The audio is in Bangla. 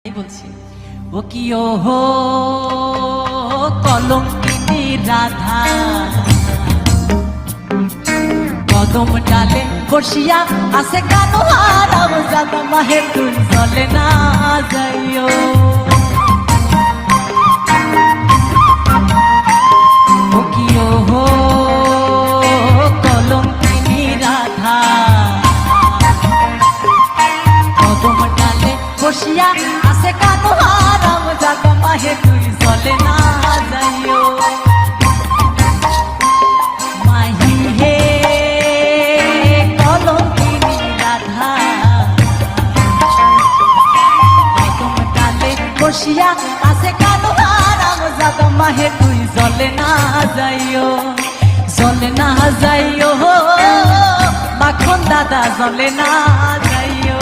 বলছি ও কি ও হো কলঙ্কিনী রাধা কদম ডালে বসিয়া আসে কেন হারাম জাদা মাহে তুই চলে না যাইও ও কি ও হো কলঙ্কিনী রাধা কদম ডালে বসিয়া আসে কেন হারাম জাদা মাহে তুই চলে না যাইও মাহি হে কলঙ্কিনী রাধা কদম ডালে বসিয়া আসে কেন হারাম জাদা মাহে তুই চলে না যাইও চলে না যাইও মাখন দাদা চলে না যাইও